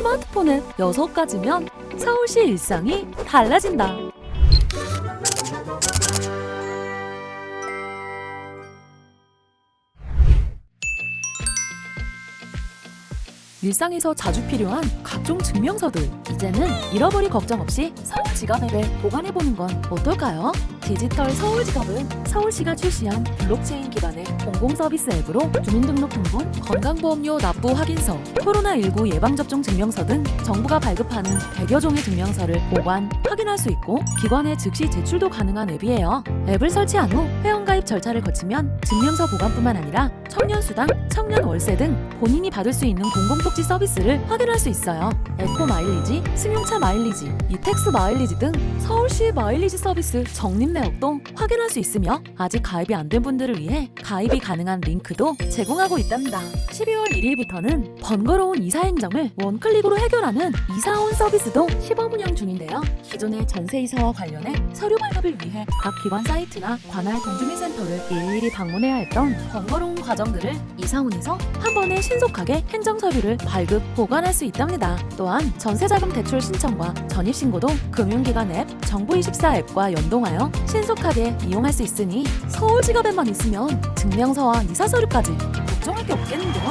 스마트폰 앱 6가지면 서울시 일상이 달라진다. 일상에서 자주 필요한 각종 증명서들, 이제는 잃어버릴 걱정 없이 서울 지갑 앱에 보관해보는 건 어떨까요? 디지털 서울 지갑은 서울시가 출시한 블록체인 기반의 공공서비스 앱으로 주민등록등본, 건강보험료 납부 확인서, 코로나19 예방접종 증명서 등 정부가 발급하는 100여 종의 증명서를 보관, 확인할 수 있고 기관에 즉시 제출도 가능한 앱이에요. 앱을 설치한 후 회원가입 절차를 거치면 증명서 보관뿐만 아니라 청년수당, 청년월세 등 본인이 받을 수 있는 공공복지 서비스를 확인할 수 있어요. 에코 마일리지, 승용차 마일리지, 이택스 마일리지 등 서울시 마일리지 서비스 적립 내역도 확인할 수 있으며 아직 가입이 안 된 분들을 위해 가입이 가능한 링크도 제공하고 있답니다. 12월 1일부터는 번거로운 이사 행정을 원클릭으로 해결하는 이사온 서비스도 시범 운영 중인데요. 기존의 전세이사와 관련해 서류 발급을 위해 각 기관 사이트나 관할 동주민센터를 일일이 방문해야 했던 번거로운 과정들을 이사온에서 한 번에 신속하게 행정 서류를 발급, 보관할 수 있답니다. 또한 전세자금 대출 신청과 전입신고도 금융기관 앱, 정부24 앱과 연동하여 신속하게 이용할 수 있으니 서울지갑에만 있으면 증명서와 이사서류까지 걱정할 게 없겠는데요?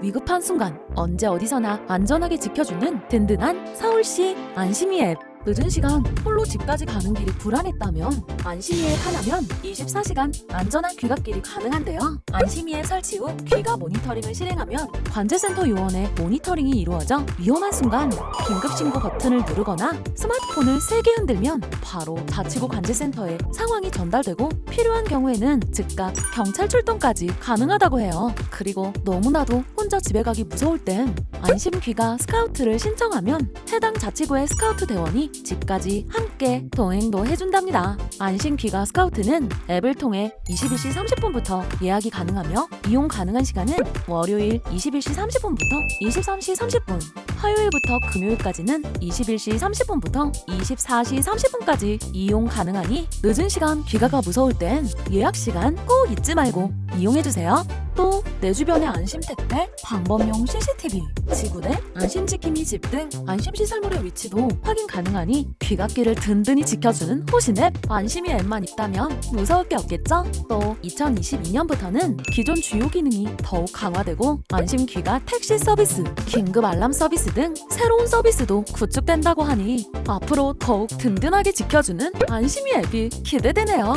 위급한 순간 언제 어디서나 안전하게 지켜주는 든든한 서울시 안심이 앱. 늦은 시간 홀로 집까지 가는 길이 불안했다면 안심이 앱 하나면 24시간 안전한 귀갓길이 가능한데요. 안심이 앱 설치 후 귀가 모니터링을 실행하면 관제센터 요원의 모니터링이 이루어져 위험한 순간 긴급신고 버튼을 누르거나 스마트폰을 세게 흔들면 바로 자치구 관제센터에 상황이 전달되고 필요한 경우에는 즉각 경찰 출동까지 가능하다고 해요. 그리고 너무나도 혼자 집에 가기 무서울 땐 안심 귀가 스카우트를 신청하면 해당 자치구의 스카우트 대원이 집까지 함께 동행도 해준답니다. 안심 귀가 스카우트는 앱을 통해 21시 30분부터 예약이 가능하며 이용 가능한 시간은 월요일 21시 30분부터 23시 30분, 화요일부터 금요일까지는 21시 30분부터 24시 30분까지 이용 가능하니 늦은 시간 귀가가 무서울 땐 예약 시간 꼭 잊지 말고 이용해주세요. 또 내 주변의 안심택배, 방범용 CCTV, 지구대, 안심지킴이 집 등 안심시설물의 위치도 확인 가능하니 귀갓길을 든든히 지켜주는 호신앱 안심이 앱만 있다면 무서울 게 없겠죠? 또 2022년부터는 기존 주요 기능이 더욱 강화되고 안심 귀가 택시 서비스, 긴급 알람 서비스 등 새로운 서비스도 구축된다고 하니 앞으로 더욱 든든하게 지켜주는 안심이 앱이 기대되네요.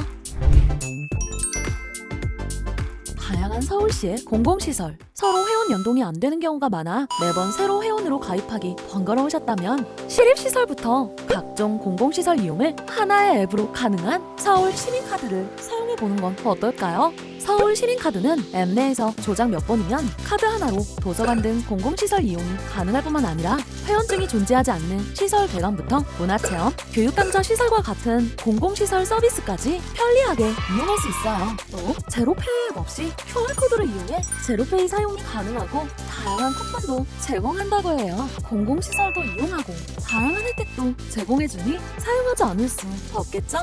다양한 서울시의 공공시설, 서로 회원 연동이 안 되는 경우가 많아 매번 새로 회원으로 가입하기 번거로우셨다면 시립시설부터 각종 공공시설 이용을 하나의 앱으로 가능한 서울 시민카드를 사용해보는 건 어떨까요? 서울 시민카드는 앱 내에서 조작 몇 번이면 카드 하나로 도서관 등 공공시설 이용이 가능할 뿐만 아니라 회원증이 존재하지 않는 시설 배관부터 문화체험, 교육강좌 시설과 같은 공공시설 서비스까지 편리하게 이용할 수 있어요. 또 제로페이 앱 없이 QR코드를 이용해 제로페이 사용이 가능하고 다양한 쿠폰도 제공한다고 해요. 공공시설도 이용하고 다양한 혜택도 제공해주니 사용하지 않을 수 없겠죠?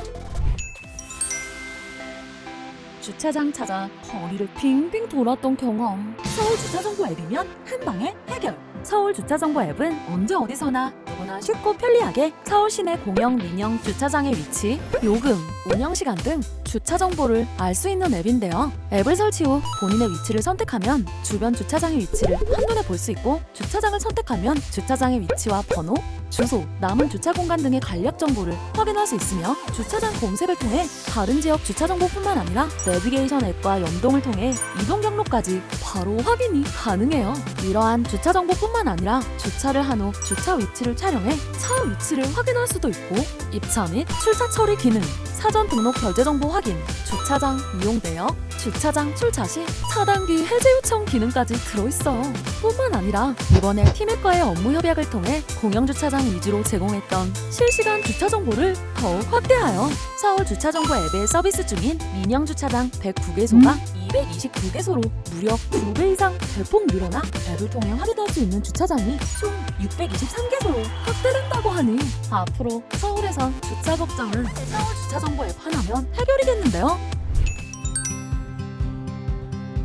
주차장 찾아 거리를 빙빙 돌았던 경험. 서울 주차정보 앱이면 한 방에 해결. 서울 주차정보 앱은 언제 어디서나 누구나 쉽고 편리하게 서울 시내 공영, 민영 주차장의 위치, 요금, 운영 시간 등 주차 정보를 알 수 있는 앱인데요. 앱을 설치 후 본인의 위치를 선택하면 주변 주차장의 위치를 한눈에 볼 수 있고 주차장을 선택하면 주차장의 위치와 번호, 주소, 남은 주차 공간 등의 간략 정보를 확인할 수 있으며 주차장 검색을 통해 다른 지역 주차 정보뿐만 아니라 내비게이션 앱과 연동을 통해 이동 경로까지 바로 확인이 가능해요. 이러한 주차 정보뿐만 아니라 주차를 한 후 주차 위치를 촬영해 차 위치를 확인할 수도 있고 입차 및 출차 처리 기능, 사전 등록 결제 정보 확인, 주차장 이용 내역, 주차장 출차 시 차단기 해제 요청 기능까지 들어있어. 뿐만 아니라 이번에 티맵과의 업무 협약을 통해 공영주차장 위주로 제공했던 실시간 주차 정보를 더욱 확대하여 서울 주차정보 앱의 서비스 중인 민영주차장 109개소가 229개소로 무려 2배 이상 대폭 늘어나 앱을 통해 확인할 수 있는 주차장이 총 623개소로 확대된다고 하니 앞으로 서울에선 주차 걱정은 서울 주차정보 앱 하나면 해결이겠는데요?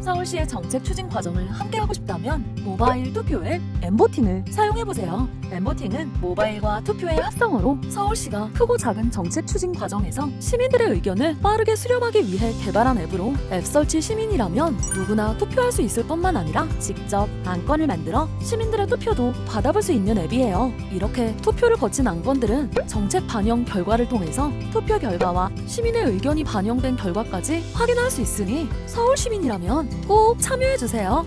서울시의 정책 추진 과정을 함께하고 싶다면 모바일 투표 앱 엠보팅을 사용해보세요. 엠보팅은 모바일과 투표의 합성어로 서울시가 크고 작은 정책 추진 과정에서 시민들의 의견을 빠르게 수렴하기 위해 개발한 앱으로 앱 설치 시민이라면 누구나 투표할 수 있을 뿐만 아니라 직접 안건을 만들어 시민들의 투표도 받아볼 수 있는 앱이에요. 이렇게 투표를 거친 안건들은 정책 반영 결과를 통해서 투표 결과와 시민의 의견이 반영된 결과까지 확인할 수 있으니 서울 시민이라면 꼭 참여해주세요.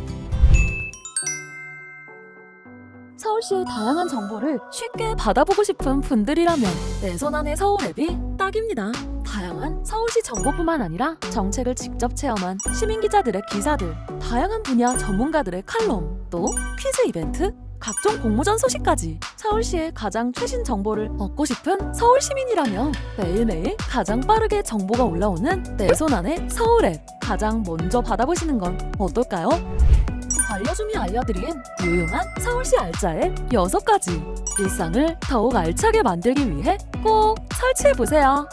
서울시의 다양한 정보를 쉽게 받아보고 싶은 분들이라면 내 손 안의 서울 앱이 딱입니다. 다양한 서울시 정보뿐만 아니라 정책을 직접 체험한 시민 기자들의 기사들, 다양한 분야 전문가들의 칼럼, 또 퀴즈 이벤트, 각종 공모전 소식까지 서울시의 가장 최신 정보를 얻고 싶은 서울 시민이라면 매일매일 가장 빠르게 정보가 올라오는 내 손 안의 서울 앱 가장 먼저 받아보시는 건 어떨까요? 알려줌이 알려드린 유용한 서울시 알짜 앱 6가지 일상을 더욱 알차게 만들기 위해 꼭 설치해보세요.